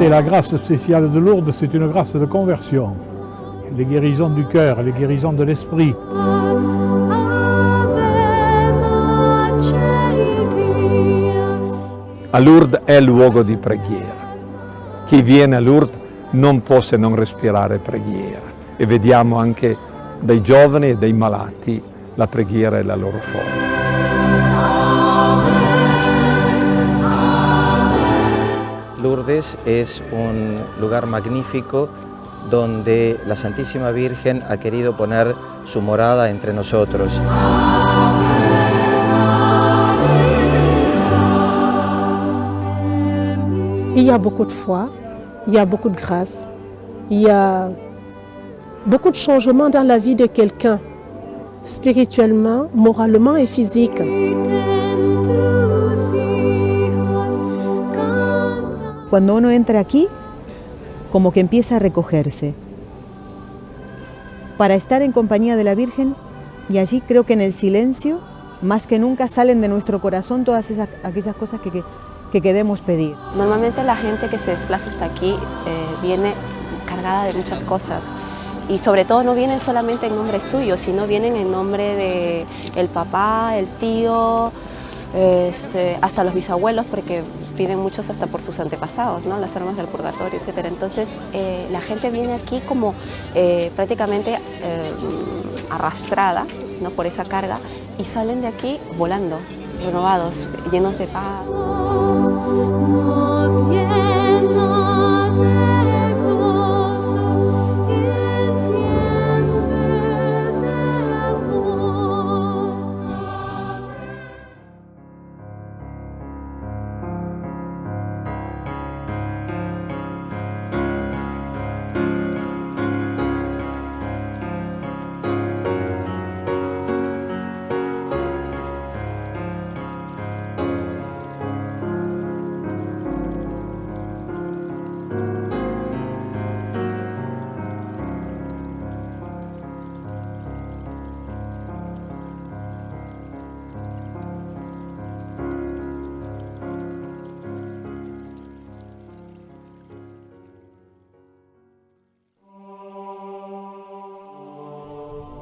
réalité, la grâce spéciale de Lourdes, c'est une grâce de conversion. Les guérisons du cœur, les guérisons de l'esprit. A Lourdes è il luogo di preghiera. Chi viene a Lourdes non può se non respirare preghiera. E vediamo anche dai giovani e dai malati la preghiera e la loro forza. Lourdes es un lugar magnífico donde la Santísima Virgen ha querido poner su morada entre nosotros. Il y a beaucoup de foi, il y a beaucoup de grâce, il y a beaucoup de changements dans la vie de quelqu'un, spirituellement, moralement et physique. Cuando uno entra aquí, como que empieza a recogerse para estar en compañía de la Virgen, y allí creo que en el silencio, más que nunca, salen de nuestro corazón todas aquellas cosas que queremos pedir. Normalmente la gente que se desplaza hasta aquí viene cargada de muchas cosas y sobre todo no vienen solamente en nombre suyo, sino vienen en nombre de el papá, el tío, hasta los bisabuelos, porque piden muchos hasta por sus antepasados, ¿no? Las almas del purgatorio, etc. Entonces la gente viene aquí como prácticamente arrastrada, ¿no? Por esa carga, y salen de aquí volando, renovados, llenos de paz.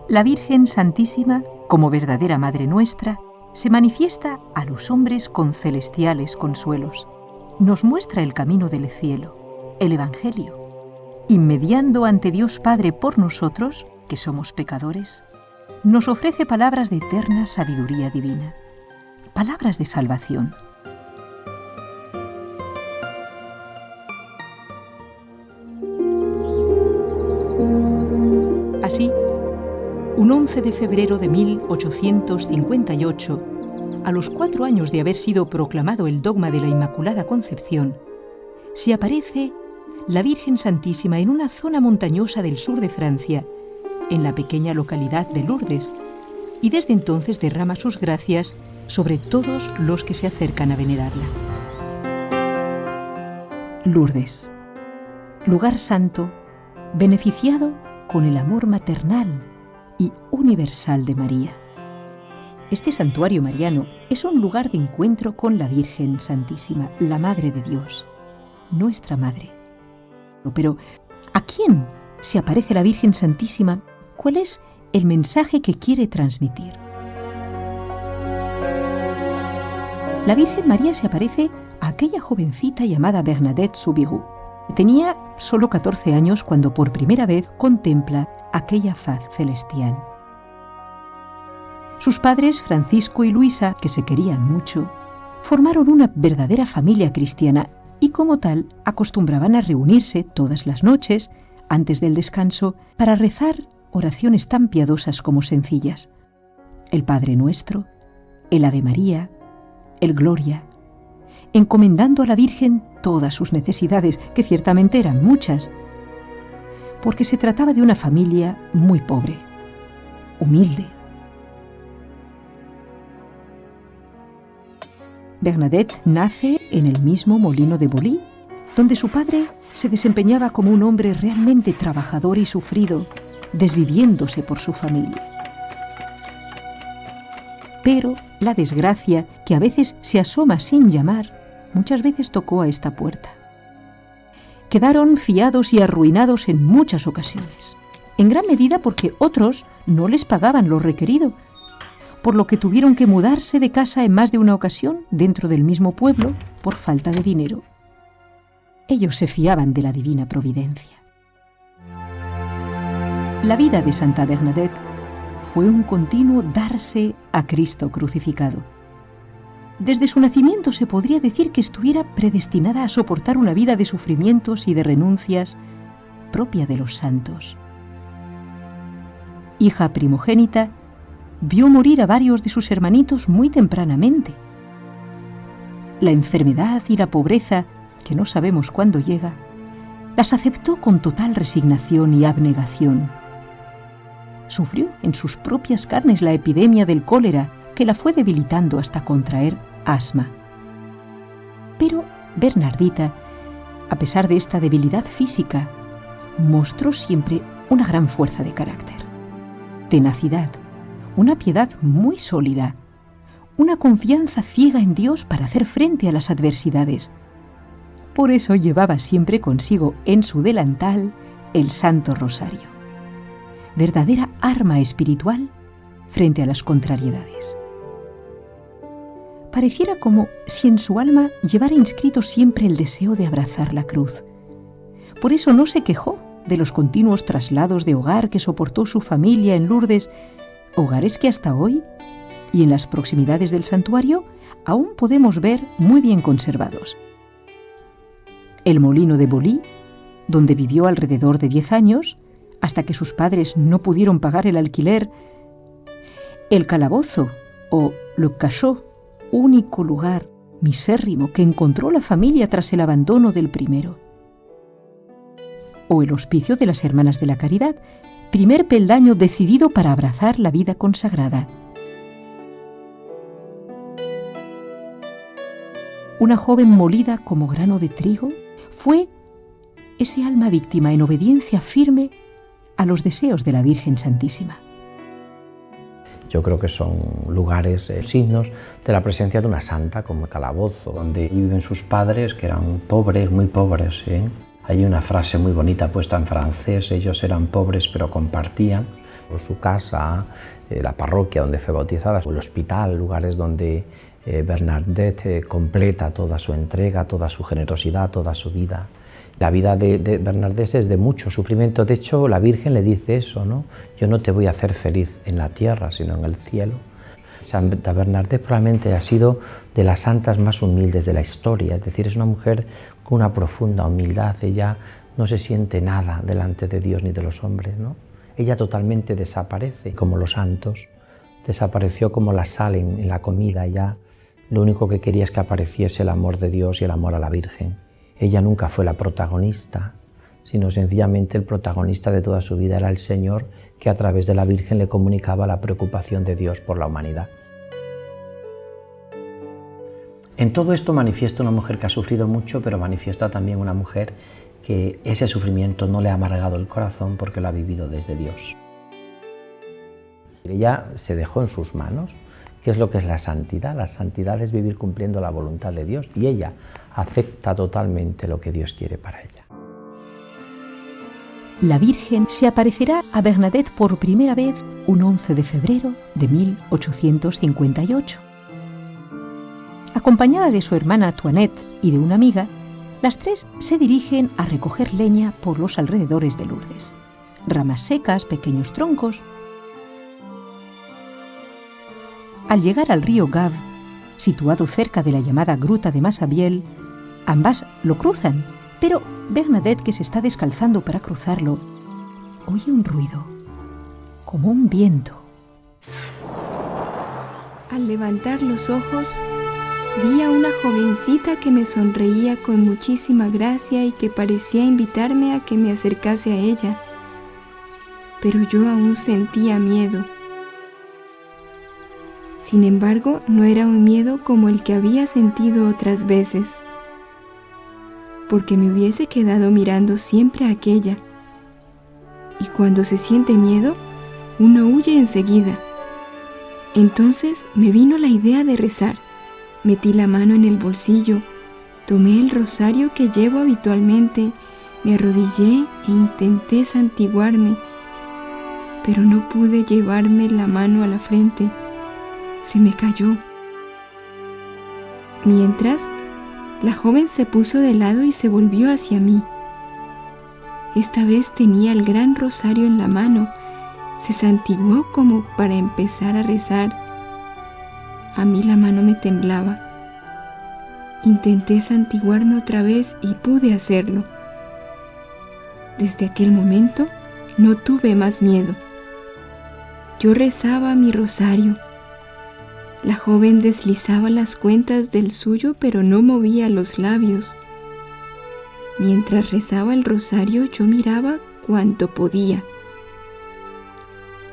La Virgen Santísima, como verdadera Madre nuestra, se manifiesta a los hombres con celestiales consuelos. Nos muestra el camino del cielo, el Evangelio, y mediando ante Dios Padre por nosotros, que somos pecadores, nos ofrece palabras de eterna sabiduría divina, palabras de salvación. Así, un 11 de febrero de 1858, a los 4 años de haber sido proclamado el dogma de la Inmaculada Concepción, se aparece la Virgen Santísima en una zona montañosa del sur de Francia, en la pequeña localidad de Lourdes, y desde entonces derrama sus gracias sobre todos los que se acercan a venerarla. Lourdes, lugar santo, beneficiado con el amor maternal y universal de María. Este santuario mariano es un lugar de encuentro con la Virgen Santísima, la Madre de Dios, nuestra Madre. Pero, ¿a quién se aparece la Virgen Santísima? ¿Cuál es el mensaje que quiere transmitir? La Virgen María se aparece a aquella jovencita llamada Bernadette Soubirous. Tenía solo 14 años cuando por primera vez contempla aquella faz celestial. Sus padres, Francisco y Luisa, que se querían mucho, formaron una verdadera familia cristiana y como tal acostumbraban a reunirse todas las noches, antes del descanso, para rezar oraciones tan piadosas como sencillas. El Padre Nuestro, el Ave María, el Gloria, encomendando a la Virgen todas sus necesidades, que ciertamente eran muchas, porque se trataba de una familia muy pobre, humilde. Bernadette nace en el mismo molino de Bolí, donde su padre se desempeñaba como un hombre realmente trabajador y sufrido, desviviéndose por su familia. Pero la desgracia, que a veces se asoma sin llamar, muchas veces tocó a esta puerta. quedaron fiados y arruinados en muchas ocasiones, en gran medida porque otros no les pagaban lo requerido, por lo que tuvieron que mudarse de casa en más de una ocasión dentro del mismo pueblo por falta de dinero. Ellos se fiaban de la divina providencia. La vida de Santa Bernadette fue un continuo darse a Cristo crucificado. Desde su nacimiento se podría decir que estuviera predestinada a soportar una vida de sufrimientos y de renuncias propia de los santos. Hija primogénita, vio morir a varios de sus hermanitos muy tempranamente. La enfermedad y la pobreza, que no sabemos cuándo llega, las aceptó con total resignación y abnegación. Sufrió en sus propias carnes la epidemia del cólera, que la fue debilitando hasta contraer asma. Pero Bernardita, a pesar de esta debilidad física, mostró siempre una gran fuerza de carácter, tenacidad, una piedad muy sólida, una confianza ciega en Dios para hacer frente a las adversidades. Por eso llevaba siempre consigo en su delantal el Santo Rosario, verdadera arma espiritual frente a las contrariedades. Pareciera como si en su alma llevara inscrito siempre el deseo de abrazar la cruz. Por eso no se quejó de los continuos traslados de hogar que soportó su familia en Lourdes, hogares que hasta hoy, y en las proximidades del santuario, aún podemos ver muy bien conservados. El molino de Bolí, donde vivió alrededor de 10 años, hasta que sus padres no pudieron pagar el alquiler. El calabozo, o le cachot, único lugar misérrimo que encontró la familia tras el abandono del primero. O el hospicio de las Hermanas de la Caridad, primer peldaño decidido para abrazar la vida consagrada. Una joven molida como grano de trigo, fue ese alma víctima en obediencia firme a los deseos de la Virgen Santísima. Yo creo que son lugares, signos de la presencia de una santa, como el calabozo, donde viven sus padres, que eran pobres, muy pobres, ¿eh? Hay una frase muy bonita puesta en francés: ellos eran pobres pero compartían. O su casa, la parroquia donde fue bautizada, o el hospital, lugares donde Bernadette completa toda su entrega, toda su generosidad, toda su vida. La vida de Bernadette es de mucho sufrimiento. De hecho, la Virgen le dice eso, ¿no? Yo no te voy a hacer feliz en la tierra, sino en el cielo. Santa Bernadette probablemente ha sido de las santas más humildes de la historia, es decir, es una mujer con una profunda humildad. Ella no se siente nada delante de Dios ni de los hombres, ¿no? Ella totalmente desaparece, como los santos. Desapareció como la sal en la comida. Ya lo único que quería es que apareciese el amor de Dios y el amor a la Virgen. Ella nunca fue la protagonista, sino sencillamente el protagonista de toda su vida era el Señor, que a través de la Virgen le comunicaba la preocupación de Dios por la humanidad. En todo esto manifiesta una mujer que ha sufrido mucho, pero manifiesta también una mujer que ese sufrimiento no le ha amargado el corazón porque lo ha vivido desde Dios. Ella se dejó en sus manos. ¿Qué es lo que es la santidad? La santidad es vivir cumpliendo la voluntad de Dios, y ella acepta totalmente lo que Dios quiere para ella. La Virgen se aparecerá a Bernadette por primera vez un 11 de febrero de 1858. Acompañada de su hermana Toinette y de una amiga, las tres se dirigen a recoger leña por los alrededores de Lourdes. Ramas secas, pequeños troncos. Al llegar al río Gave, situado cerca de la llamada Gruta de Massabielle, ambas lo cruzan, pero Bernadette, que se está descalzando para cruzarlo, oye un ruido, como un viento. Al levantar los ojos, vi a una jovencita que me sonreía con muchísima gracia y que parecía invitarme a que me acercase a ella, pero yo aún sentía miedo. Sin embargo, no era un miedo como el que había sentido otras veces, porque me hubiese quedado mirando siempre a aquella. Y cuando se siente miedo, uno huye enseguida. Entonces me vino la idea de rezar. Metí la mano en el bolsillo, tomé el rosario que llevo habitualmente Me arrodillé e intenté santiguarme, pero no pude llevarme la mano a la frente. Se me cayó. Mientras, la joven se puso de lado y se volvió hacia mí. Esta vez tenía el gran rosario en la mano. Se santiguó como para empezar a rezar. A mí la mano me temblaba. Intenté santiguarme otra vez y pude hacerlo. Desde aquel momento no tuve más miedo. Yo rezaba mi rosario. La joven deslizaba las cuentas del suyo, pero no movía los labios. Mientras rezaba el rosario, yo miraba cuanto podía.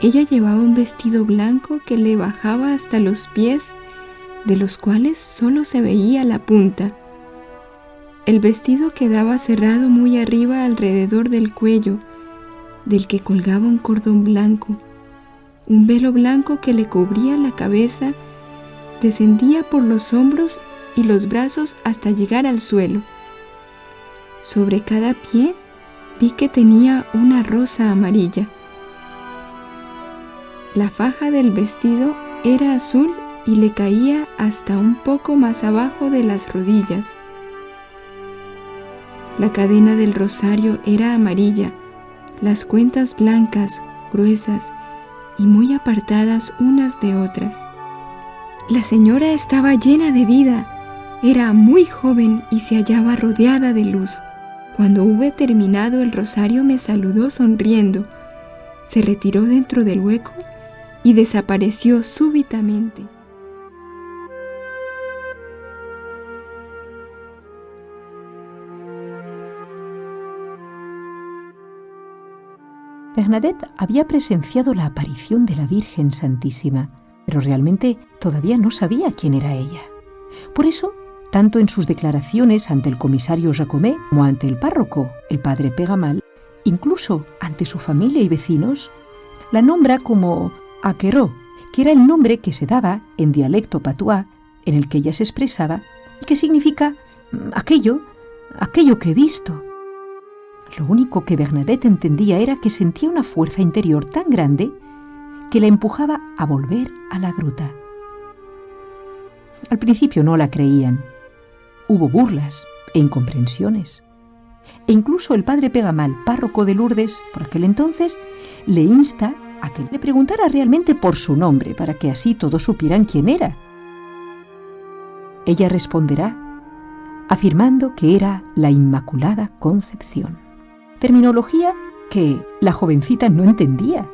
Ella llevaba un vestido blanco que le bajaba hasta los pies, de los cuales solo se veía la punta. El vestido quedaba cerrado muy arriba alrededor del cuello, del que colgaba un cordón blanco. Un velo blanco que le cubría la cabeza descendía por los hombros y los brazos hasta llegar al suelo. Sobre cada pie vi que tenía una rosa amarilla. La faja del vestido era azul y le caía hasta un poco más abajo de las rodillas. La cadena del rosario era amarilla, las cuentas blancas, gruesas y muy apartadas unas de otras. La señora estaba llena de vida, era muy joven y se hallaba rodeada de luz. Cuando hube terminado el rosario me saludó sonriendo, se retiró dentro del hueco y desapareció súbitamente. Bernadette había presenciado la aparición de la Virgen Santísima, pero realmente todavía no sabía quién era ella. Por eso, tanto en sus declaraciones ante el comisario Jacomet como ante el párroco, el padre Pegamal, incluso ante su familia y vecinos, la nombra como Aqueró, que era el nombre que se daba en dialecto patuá en el que ella se expresaba y que significa aquello que he visto. Lo único que Bernadette entendía era que sentía una fuerza interior tan grande que la empujaba a volver a la gruta. Al principio no la creían. Hubo burlas e incomprensiones. E incluso el padre Pegamal, párroco de Lourdes, por aquel entonces, le insta a que le preguntara realmente por su nombre, para que así todos supieran quién era. Ella responderá afirmando que era la Inmaculada Concepción. Terminología que la jovencita no entendía,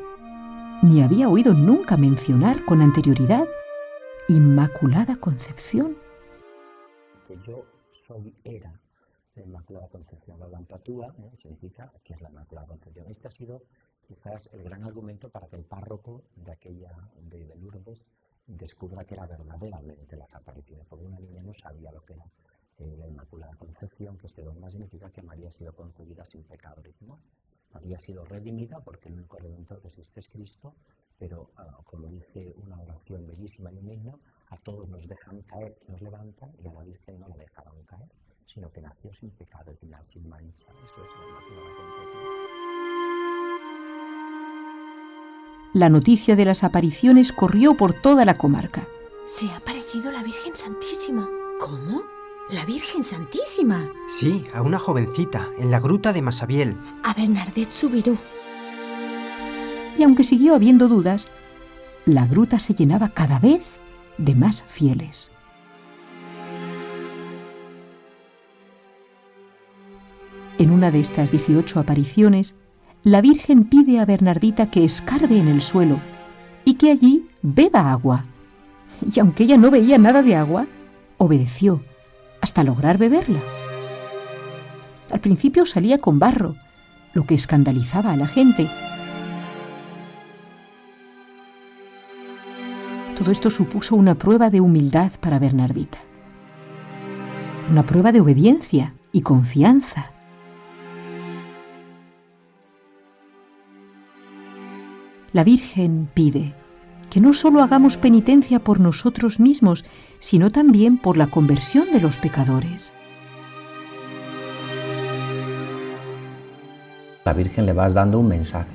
ni había oído nunca mencionar con anterioridad. Inmaculada Concepción. Que yo era la Inmaculada Concepción. La Lampatúa significa que es la Inmaculada Concepción. Este ha sido quizás el gran argumento para que el párroco de Lourdes descubra que era verdaderamente las apariciones, porque una niña no sabía lo que era la Inmaculada Concepción, que este dogma significa que María ha sido concebida sin pecado original. María ha sido redimida porque el único redentor que existe es Cristo, pero como dice una oración bellísima y un himno, a todos nos dejan caer y nos levantan, y a la Virgen no la dejaron caer, sino que nació sin pecado original, sin mancha. Eso es la Inmaculada Concepción. La noticia de las apariciones corrió por toda la comarca. Se ha aparecido la Virgen Santísima. ¿Cómo? ¿La Virgen Santísima? Sí, a una jovencita, en la gruta de Massabielle. A Bernadette Soubirous. Y aunque siguió habiendo dudas, la gruta se llenaba cada vez de más fieles. En una de estas 18 apariciones, la Virgen pide a Bernardita que escarbe en el suelo y que allí beba agua. Y aunque ella no veía nada de agua, obedeció hasta lograr beberla. Al principio salía con barro, lo que escandalizaba a la gente. Todo esto supuso una prueba de humildad para Bernardita, una prueba de obediencia y confianza. La Virgen pide que no solo hagamos penitencia por nosotros mismos, sino también por la conversión de los pecadores. La Virgen le vas dando un mensaje,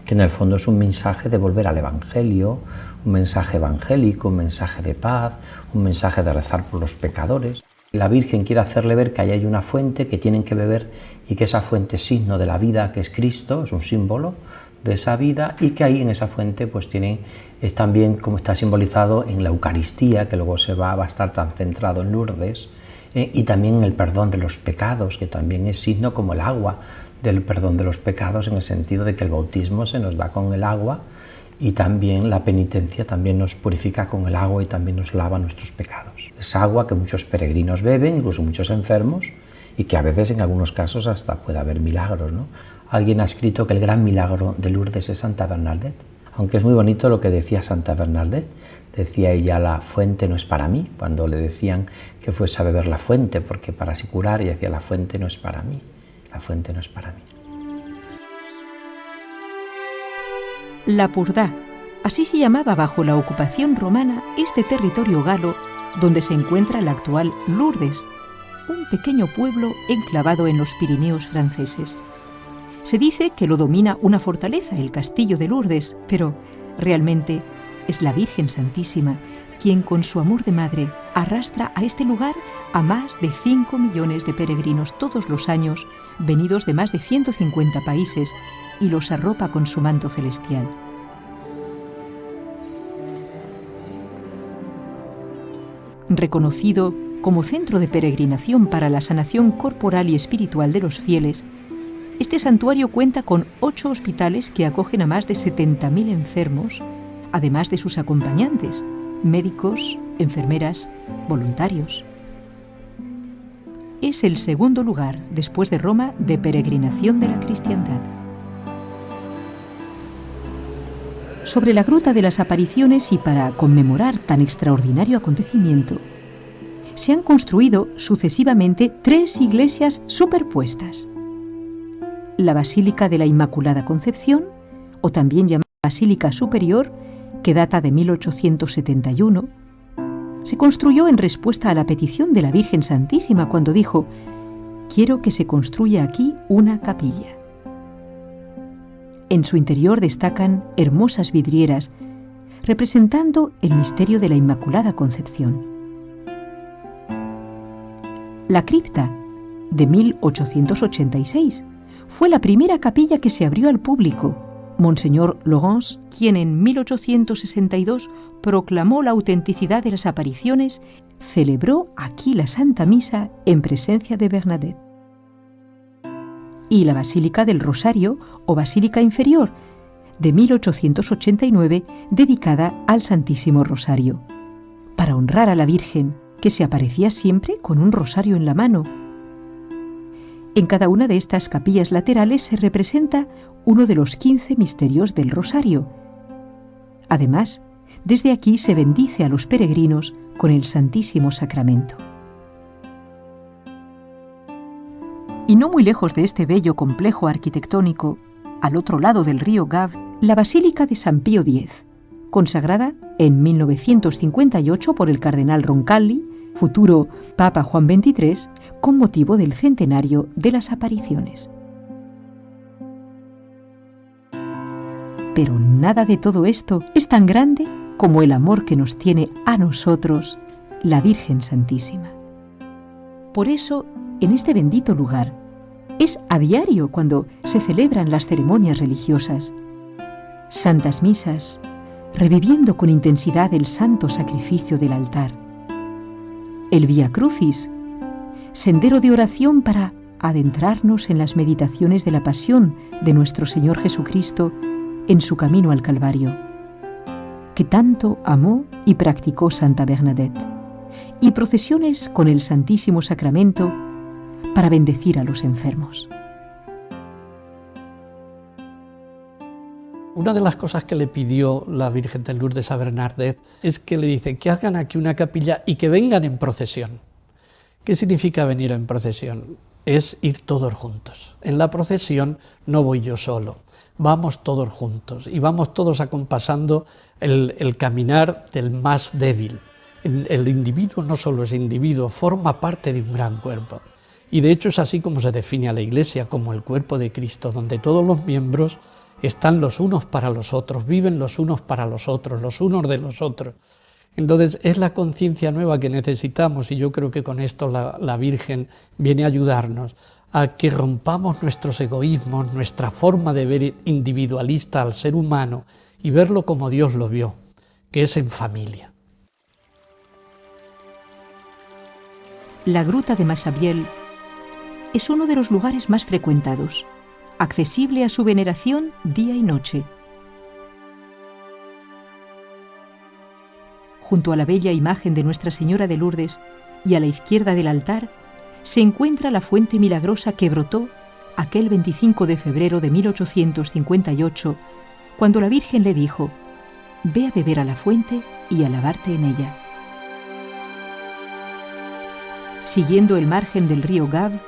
que en el fondo es un mensaje de volver al Evangelio, un mensaje evangélico, un mensaje de paz, un mensaje de rezar por los pecadores. La Virgen quiere hacerle ver que ahí hay una fuente que tienen que beber y que esa fuente es signo de la vida, que es Cristo, es un símbolo de esa vida, y que ahí en esa fuente pues es también como está simbolizado en la Eucaristía, que luego va a estar tan centrado en Lourdes, y también en el perdón de los pecados, que también es signo como el agua del perdón de los pecados, en el sentido de que el bautismo se nos da con el agua, y también la penitencia también nos purifica con el agua y también nos lava nuestros pecados. Es agua que muchos peregrinos beben, incluso muchos enfermos, y que a veces en algunos casos hasta puede haber milagros, ¿no? Alguien ha escrito que el gran milagro de Lourdes es Santa Bernadette, aunque es muy bonito lo que decía Santa Bernadette. Decía ella, la fuente no es para mí, cuando le decían que fuese a beber la fuente, porque para así curar, ella decía, la fuente no es para mí, la fuente no es para mí. La Purdá, así se llamaba bajo la ocupación romana este territorio galo donde se encuentra la actual Lourdes, un pequeño pueblo enclavado en los Pirineos franceses. Se dice que lo domina una fortaleza, el castillo de Lourdes, pero realmente es la Virgen Santísima quien con su amor de madre arrastra a este lugar a más de 5 millones de peregrinos todos los años, venidos de más de 150 países, y los arropa con su manto celestial. Reconocido como centro de peregrinación para la sanación corporal y espiritual de los fieles, este santuario cuenta con 8 hospitales que acogen a más de 70.000 enfermos, además de sus acompañantes, médicos, enfermeras, voluntarios. Es el segundo lugar, después de Roma, de peregrinación de la cristiandad. Sobre la Gruta de las Apariciones, y para conmemorar tan extraordinario acontecimiento, se han construido sucesivamente 3 iglesias superpuestas. La Basílica de la Inmaculada Concepción, o también llamada Basílica Superior, que data de 1871, se construyó en respuesta a la petición de la Virgen Santísima cuando dijo: «Quiero que se construya aquí una capilla». En su interior destacan hermosas vidrieras representando el misterio de la Inmaculada Concepción. La cripta, de 1886, fue la primera capilla que se abrió al público. Monseñor Laurence, quien en 1862 proclamó la autenticidad de las apariciones, celebró aquí la Santa Misa en presencia de Bernadette. Y la Basílica del Rosario, o Basílica Inferior, de 1889, dedicada al Santísimo Rosario, para honrar a la Virgen, que se aparecía siempre con un rosario en la mano. En cada una de estas capillas laterales se representa uno de los 15 misterios del Rosario. Además, desde aquí se bendice a los peregrinos con el Santísimo Sacramento. Y no muy lejos de este bello complejo arquitectónico, al otro lado del río Gave, la Basílica de San Pío X, consagrada en 1958 por el cardenal Roncalli, futuro Papa Juan XXIII, con motivo del centenario de las apariciones. Pero nada de todo esto es tan grande como el amor que nos tiene a nosotros la Virgen Santísima. Por eso, en este bendito lugar, es a diario cuando se celebran las ceremonias religiosas, santas misas, reviviendo con intensidad el santo sacrificio del altar, el Vía Crucis, sendero de oración para adentrarnos en las meditaciones de la pasión de nuestro Señor Jesucristo en su camino al Calvario, que tanto amó y practicó Santa Bernadette, y procesiones con el Santísimo Sacramento para bendecir a los enfermos. Una de las cosas que le pidió la Virgen de Lourdes a Bernadette es que le dice que hagan aquí una capilla y que vengan en procesión. ¿Qué significa venir en procesión? Es ir todos juntos. En la procesión no voy yo solo, vamos todos juntos y vamos todos acompasando el caminar del más débil. El individuo no solo es individuo, forma parte de un gran cuerpo. Y de hecho es así como se define a la Iglesia, como el cuerpo de Cristo, donde todos los miembros están los unos para los otros, viven los unos para los otros, los unos de los otros. Entonces es la conciencia nueva que necesitamos, y yo creo que con esto la Virgen viene a ayudarnos a que rompamos nuestros egoísmos, nuestra forma de ver individualista al ser humano y verlo como Dios lo vio, que es en familia. La gruta de Massabielle es uno de los lugares más frecuentados, accesible a su veneración día y noche. Junto a la bella imagen de Nuestra Señora de Lourdes y a la izquierda del altar se encuentra la fuente milagrosa que brotó aquel 25 de febrero de 1858, cuando la Virgen le dijo: «Ve a beber a la fuente y a lavarte en ella». Siguiendo el margen del río Gave,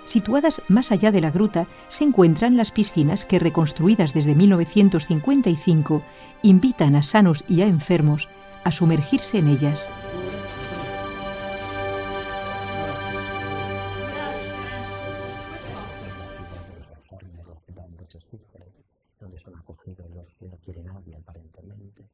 situadas más allá de la gruta, se encuentran las piscinas que, reconstruidas desde 1955, invitan a sanos y a enfermos a sumergirse en ellas. Donde son acogidos los que no quieren a nadie, aparentemente.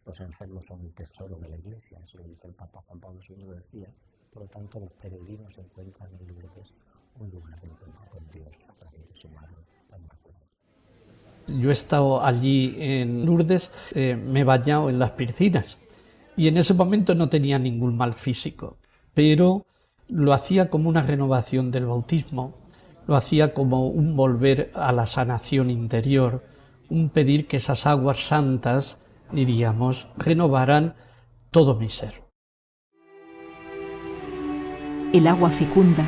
Los enfermos son un tesoro de la Iglesia, eso lo dijo el Papa Juan Pablo II, lo decía. Por lo tanto, los peregrinos se encuentran en Lourdes, un lugar de encuentro con Dios a través de su madre tan inmaculada. Yo he estado allí en Lourdes, me he bañado en las piscinas, y en ese momento no tenía ningún mal físico, pero lo hacía como una renovación del bautismo, lo hacía como un volver a la sanación interior, un pedir que esas aguas santas, diríamos, renovaran todo mi ser. El agua fecunda,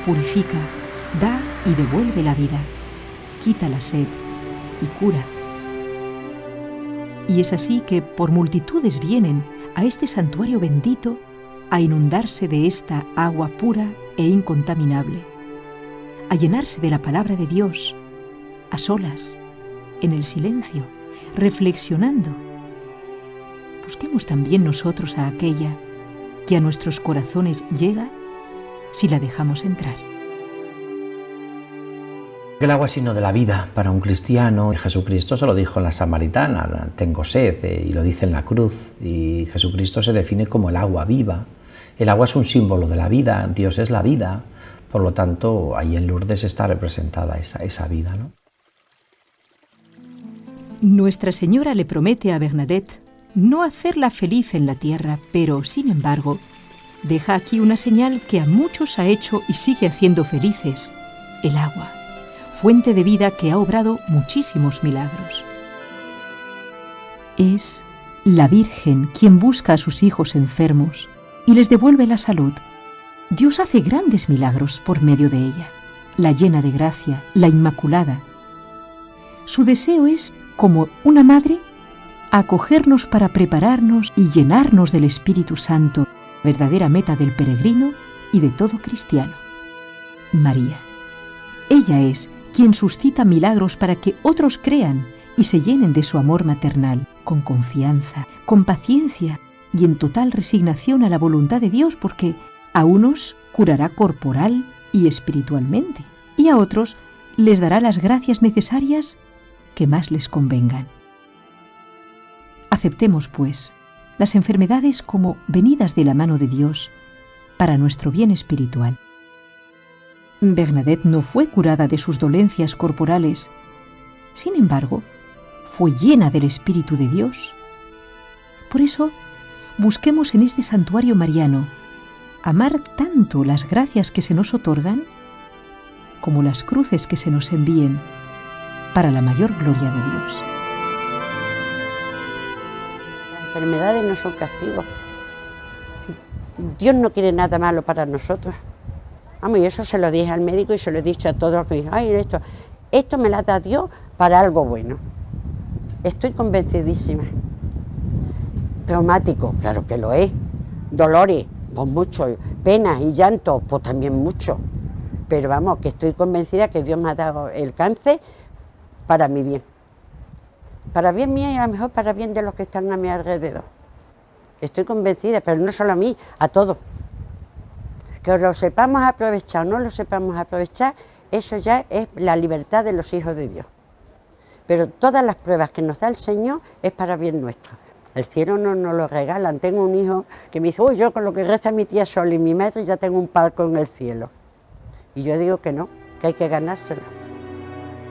purifica, da y devuelve la vida, quita la sed y cura. Y es así que por multitudes vienen a este santuario bendito a inundarse de esta agua pura e incontaminable, a llenarse de la palabra de Dios, a solas, en el silencio, reflexionando. Busquemos también nosotros a aquella que a nuestros corazones llega si la dejamos entrar. El agua es signo de la vida para un cristiano. Jesucristo se lo dijo en la Samaritana: tengo sed, y lo dice en la cruz. Y Jesucristo se define como el agua viva. El agua es un símbolo de la vida, Dios es la vida. Por lo tanto, ahí en Lourdes está representada esa vida, ¿no? Nuestra Señora le promete a Bernadette no hacerla feliz en la tierra, pero, sin embargo, deja aquí una señal que a muchos ha hecho y sigue haciendo felices: el agua, fuente de vida que ha obrado muchísimos milagros. Es la Virgen quien busca a sus hijos enfermos y les devuelve la salud. Dios hace grandes milagros por medio de ella, la llena de gracia, la inmaculada. Su deseo es, como una madre, acogernos para prepararnos y llenarnos del Espíritu Santo, verdadera meta del peregrino y de todo cristiano. María. Ella es quien suscita milagros para que otros crean y se llenen de su amor maternal, con confianza, con paciencia y en total resignación a la voluntad de Dios, porque a unos curará corporal y espiritualmente, y a otros les dará las gracias necesarias que más les convengan. Aceptemos, pues, las enfermedades como venidas de la mano de Dios para nuestro bien espiritual. Bernadette no fue curada de sus dolencias corporales, sin embargo, fue llena del Espíritu de Dios. Por eso, busquemos en este santuario mariano amar tanto las gracias que se nos otorgan como las cruces que se nos envíen para la mayor gloria de Dios. Las enfermedades no son castigos. Dios no quiere nada malo para nosotros. Vamos, y eso se lo dije al médico y se lo he dicho a todos los que dicen: ay, esto me la da Dios para algo bueno. Estoy convencidísima. Traumático, claro que lo es. Dolores, pues mucho. Penas y llantos, pues también mucho. Pero vamos, que estoy convencida que Dios me ha dado el cáncer para mi bien. Para bien mío y a lo mejor para bien de los que están a mi alrededor. Estoy convencida, pero no solo a mí, a todos. Que lo sepamos aprovechar o no lo sepamos aprovechar, eso ya es la libertad de los hijos de Dios. Pero todas las pruebas que nos da el Señor es para bien nuestro. El cielo no nos lo regalan. Tengo un hijo que me dice, uy, yo con lo que reza mi tía Sol y mi madre ya tengo un palco en el cielo. Y yo digo que no, que hay que ganársela.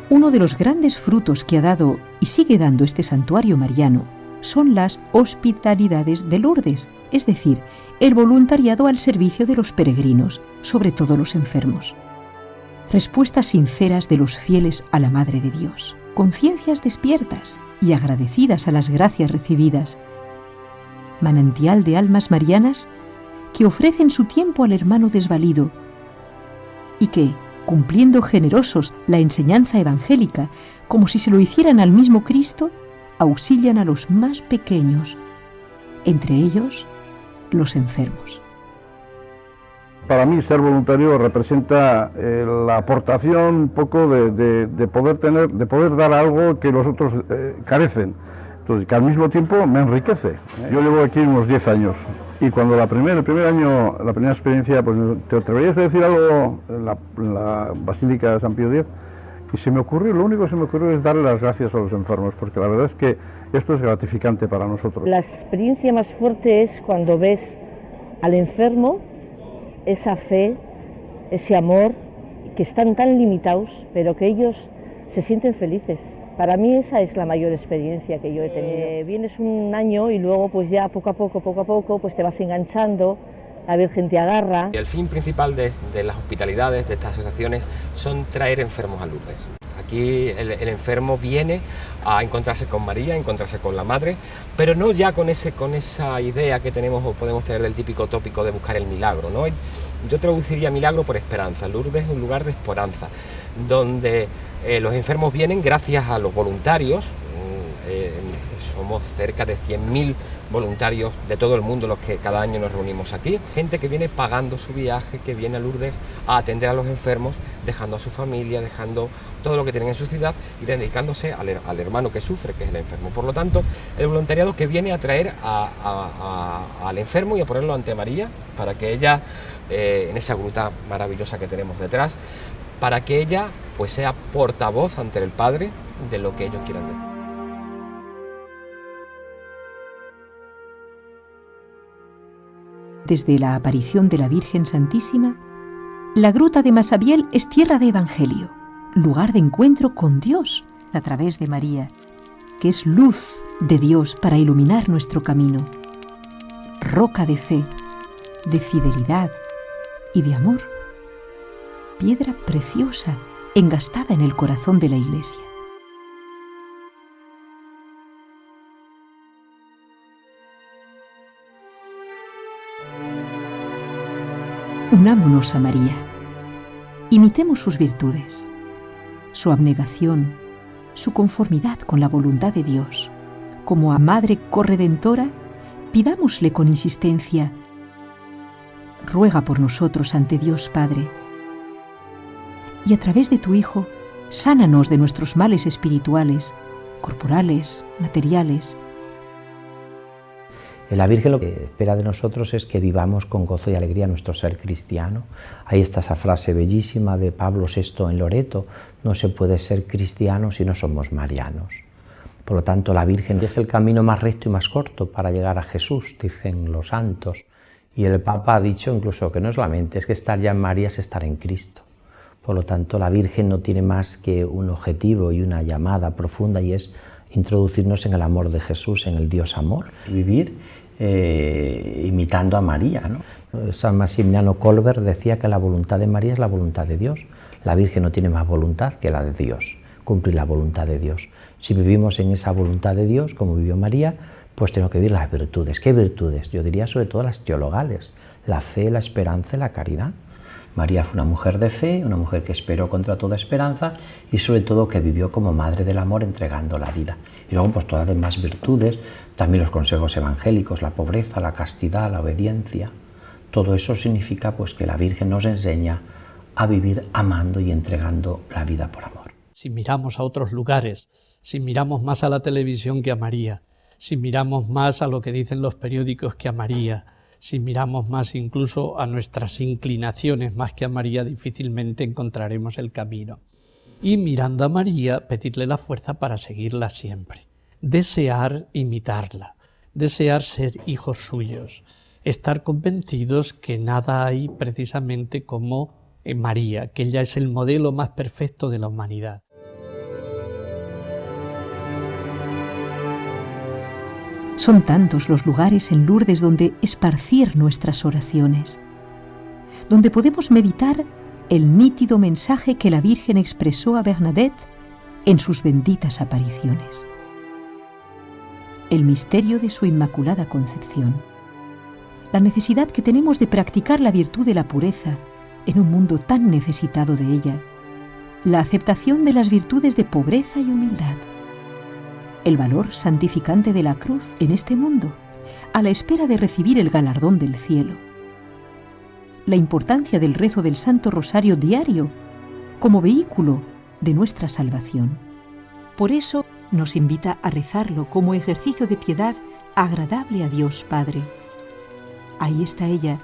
Uno de los grandes frutos que ha dado y sigue dando este santuario mariano son las hospitalidades de Lourdes, es decir, el voluntariado al servicio de los peregrinos, sobre todo los enfermos. Respuestas sinceras de los fieles a la Madre de Dios, conciencias despiertas y agradecidas a las gracias recibidas. Manantial de almas marianas que ofrecen su tiempo al hermano desvalido y que, cumpliendo generosos la enseñanza evangélica, como si se lo hicieran al mismo Cristo, auxilian a los más pequeños, entre ellos los enfermos. Para mí ser voluntario representa la aportación un poco de poder dar algo que los otros carecen, entonces que al mismo tiempo me enriquece. Yo llevo aquí unos 10 años y cuando el primer año, la primera experiencia, pues te atreverías a decir algo en la Basílica de San Pío X y se me ocurrió, lo único que se me ocurrió es darle las gracias a los enfermos, porque la verdad es que esto es gratificante para nosotros. La experiencia más fuerte es cuando ves al enfermo, esa fe, ese amor, que están tan limitados, pero que ellos se sienten felices. Para mí esa es la mayor experiencia que yo he tenido. Vienes un año y luego pues ya poco a poco, pues te vas enganchando, la Virgen te agarra. El fin principal de las hospitalidades, de estas asociaciones, son traer enfermos a Lourdes. Aquí el enfermo viene a encontrarse con María, a encontrarse con la Madre, pero no ya con esa idea que tenemos o podemos tener del típico tópico de buscar el milagro, ¿no? Yo traduciría milagro por esperanza. Lourdes es un lugar de esperanza, donde los enfermos vienen gracias a los voluntarios. Somos cerca de 100.000 voluntarios de todo el mundo los que cada año nos reunimos aquí. Gente que viene pagando su viaje, que viene a Lourdes a atender a los enfermos, dejando a su familia, dejando todo lo que tienen en su ciudad y dedicándose al hermano que sufre, que es el enfermo. Por lo tanto, el voluntariado que viene a traer al enfermo y a ponerlo ante María, para que ella, en esa gruta maravillosa que tenemos detrás, para que ella pues sea portavoz ante el Padre de lo que ellos quieran decir. Desde la aparición de la Virgen Santísima, la gruta de Masabiel es tierra de evangelio, lugar de encuentro con Dios a través de María, que es luz de Dios para iluminar nuestro camino, roca de fe, de fidelidad y de amor, piedra preciosa engastada en el corazón de la Iglesia. Unámonos a María, imitemos sus virtudes, su abnegación, su conformidad con la voluntad de Dios. Como a Madre corredentora, pidámosle con insistencia: ruega por nosotros ante Dios Padre, y a través de tu Hijo, sánanos de nuestros males espirituales, corporales, materiales. La Virgen lo que espera de nosotros es que vivamos con gozo y alegría nuestro ser cristiano. Ahí está esa frase bellísima de Pablo VI en Loreto: no se puede ser cristiano si no somos marianos. Por lo tanto, la Virgen es el camino más recto y más corto para llegar a Jesús, dicen los santos. Y el Papa ha dicho incluso que no solamente es que estar ya en María es estar en Cristo. Por lo tanto, la Virgen no tiene más que un objetivo y una llamada profunda, y es introducirnos en el amor de Jesús, en el Dios amor, vivir imitando a María, ¿no? San Maximiliano Kolbe decía que la voluntad de María es la voluntad de Dios. La Virgen no tiene más voluntad que la de Dios, cumplir la voluntad de Dios. Si vivimos en esa voluntad de Dios, como vivió María, pues tenemos que vivir las virtudes. ¿Qué virtudes? Yo diría sobre todo las teologales: la fe, la esperanza y la caridad. María fue una mujer de fe, una mujer que esperó contra toda esperanza y sobre todo que vivió como madre del amor entregando la vida. Y luego pues todas las demás virtudes, también los consejos evangélicos, la pobreza, la castidad, la obediencia. Todo eso significa pues que la Virgen nos enseña a vivir amando y entregando la vida por amor. Si miramos a otros lugares, si miramos más a la televisión que a María, si miramos más a lo que dicen los periódicos que a María, Si miramos más incluso a nuestras inclinaciones más que a María, difícilmente encontraremos el camino. Y mirando a María, pedirle la fuerza para seguirla siempre. Desear imitarla, desear ser hijos suyos, estar convencidos que nada hay precisamente como María, que ella es el modelo más perfecto de la humanidad. Son tantos los lugares en Lourdes donde esparcir nuestras oraciones, donde podemos meditar el nítido mensaje que la Virgen expresó a Bernadette en sus benditas apariciones. El misterio de su Inmaculada Concepción, la necesidad que tenemos de practicar la virtud de la pureza en un mundo tan necesitado de ella, la aceptación de las virtudes de pobreza y humildad, el valor santificante de la cruz en este mundo, a la espera de recibir el galardón del cielo, la importancia del rezo del Santo Rosario diario como vehículo de nuestra salvación. Por eso nos invita a rezarlo como ejercicio de piedad agradable a Dios Padre. Ahí está ella,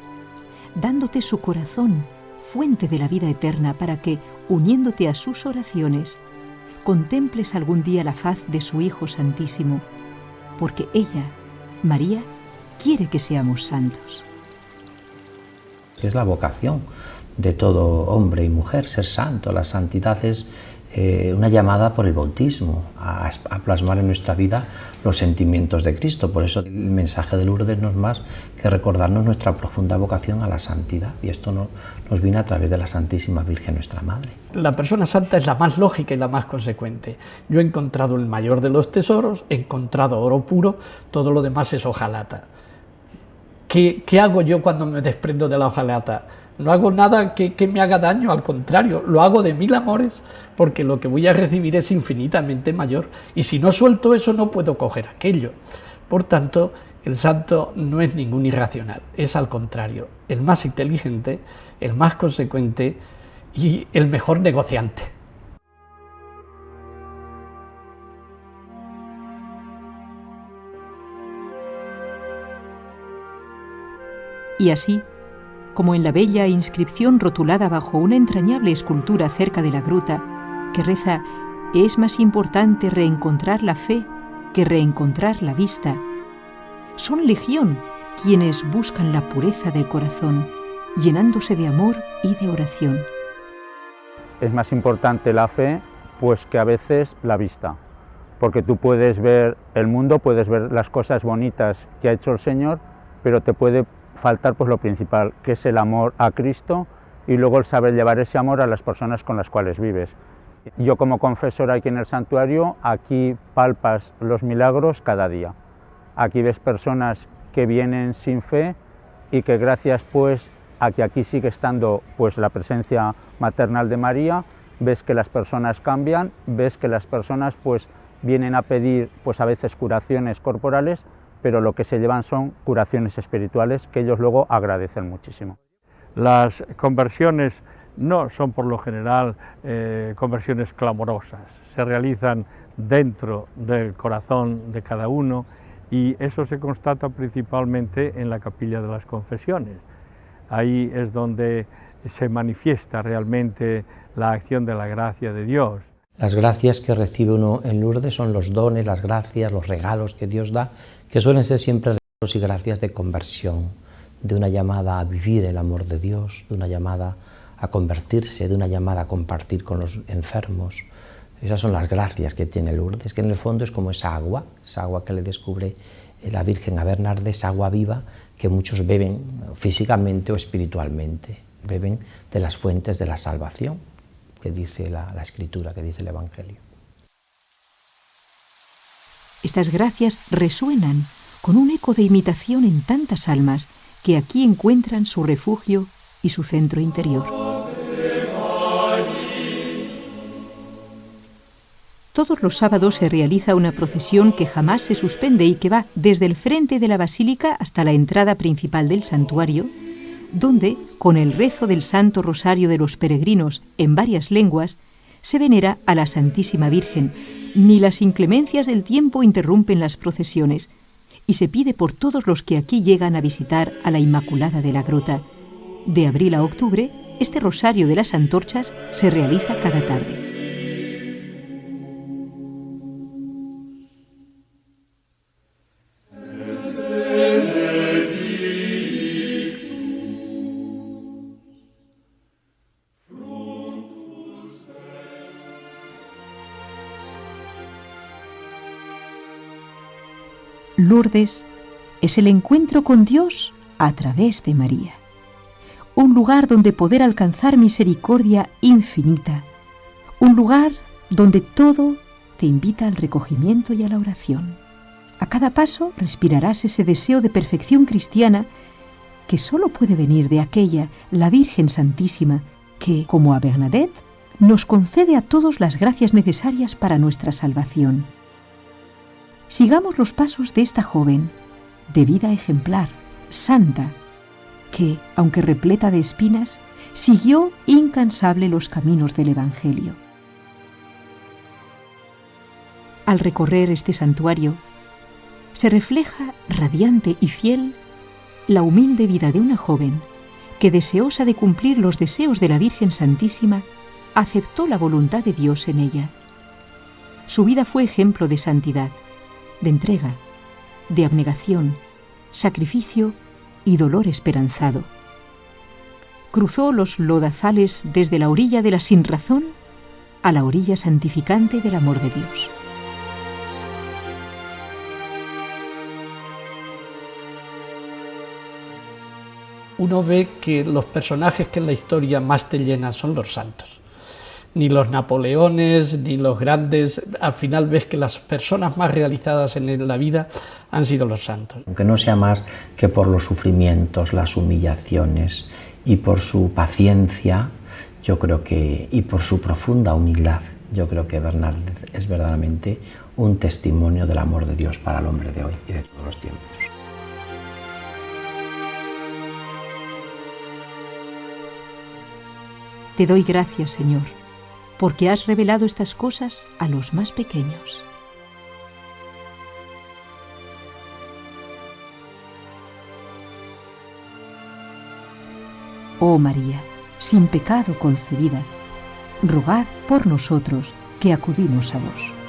dándote su corazón, fuente de la vida eterna, para que, uniéndote a sus oraciones, contemples algún día la faz de su Hijo Santísimo, porque ella, María, quiere que seamos santos. Es la vocación de todo hombre y mujer, ser santo. La santidad es una llamada por el bautismo, a plasmar en nuestra vida los sentimientos de Cristo. Por eso el mensaje de Lourdes no es más que recordarnos nuestra profunda vocación a la santidad, y esto nos viene a través de la Santísima Virgen, nuestra Madre. La persona santa es la más lógica y la más consecuente. Yo he encontrado el mayor de los tesoros, he encontrado oro puro, todo lo demás es hojalata. ¿Qué hago yo cuando me desprendo de la hojalata? No hago nada que me haga daño, al contrario, lo hago de mil amores, porque lo que voy a recibir es infinitamente mayor, y si no suelto eso no puedo coger aquello. Por tanto, el santo no es ningún irracional, es al contrario, el más inteligente, el más consecuente y el mejor negociante. Y así, como en la bella inscripción rotulada bajo una entrañable escultura cerca de la gruta, que reza: «Es más importante reencontrar la fe que reencontrar la vista», son legión quienes buscan la pureza del corazón, llenándose de amor y de oración. Es más importante la fe, pues, que a veces la vista, porque tú puedes ver el mundo, puedes ver las cosas bonitas que ha hecho el Señor, pero te puede faltar pues lo principal, que es el amor a Cristo, y luego el saber llevar ese amor a las personas con las cuales vives. Yo, como confesor aquí en el santuario, aquí palpas los milagros cada día. Aquí ves personas que vienen sin fe y que gracias pues a que aquí sigue estando pues la presencia maternal de María, ves que las personas cambian, ves que las personas pues vienen a pedir pues a veces curaciones corporales, pero lo que se llevan son curaciones espirituales que ellos luego agradecen muchísimo. Las conversiones no son por lo general conversiones clamorosas, se realizan dentro del corazón de cada uno, y eso se constata principalmente en la capilla de las confesiones. Ahí es donde se manifiesta realmente la acción de la gracia de Dios. Las gracias que recibe uno en Lourdes son los dones, las gracias, los regalos que Dios da, que suelen ser siempre regalos y gracias de conversión, de una llamada a vivir el amor de Dios, de una llamada a convertirse, de una llamada a compartir con los enfermos. Esas son las gracias que tiene Lourdes, que en el fondo es como esa agua que le descubre la Virgen a Bernardet, esa agua viva que muchos beben físicamente o espiritualmente, beben de las fuentes de la salvación, que dice la Escritura, que dice el Evangelio. Estas gracias resuenan con un eco de imitación en tantas almas que aquí encuentran su refugio y su centro interior. Todos los sábados se realiza una procesión que jamás se suspende y que va desde el frente de la basílica hasta la entrada principal del santuario, donde, con el rezo del Santo Rosario de los peregrinos en varias lenguas, se venera a la Santísima Virgen. Ni las inclemencias del tiempo interrumpen las procesiones, y se pide por todos los que aquí llegan a visitar a la Inmaculada de la Grota. De abril a octubre, este rosario de las antorchas se realiza cada tarde. Lourdes es el encuentro con Dios a través de María. Un lugar donde poder alcanzar misericordia infinita. Un lugar donde todo te invita al recogimiento y a la oración. A cada paso respirarás ese deseo de perfección cristiana que solo puede venir de aquella, la Virgen Santísima, que, como a Bernadette, nos concede a todos las gracias necesarias para nuestra salvación. Sigamos los pasos de esta joven, de vida ejemplar, santa, que, aunque repleta de espinas, siguió incansable los caminos del Evangelio. Al recorrer este santuario, se refleja radiante y fiel la humilde vida de una joven que, deseosa de cumplir los deseos de la Virgen Santísima, aceptó la voluntad de Dios en ella. Su vida fue ejemplo de santidad, de entrega, de abnegación, sacrificio y dolor esperanzado. Cruzó los lodazales desde la orilla de la sinrazón a la orilla santificante del amor de Dios. Uno ve que los personajes que en la historia más te llenan son los santos. Ni los Napoleones, ni los grandes, al final ves que las personas más realizadas en la vida han sido los santos. Aunque no sea más que por los sufrimientos, las humillaciones y por su paciencia, yo creo que, y por su profunda humildad, yo creo que Bernadette es verdaderamente un testimonio del amor de Dios para el hombre de hoy y de todos los tiempos. Te doy gracias, Señor, porque has revelado estas cosas a los más pequeños. Oh María, sin pecado concebida, rogad por nosotros que acudimos a vos.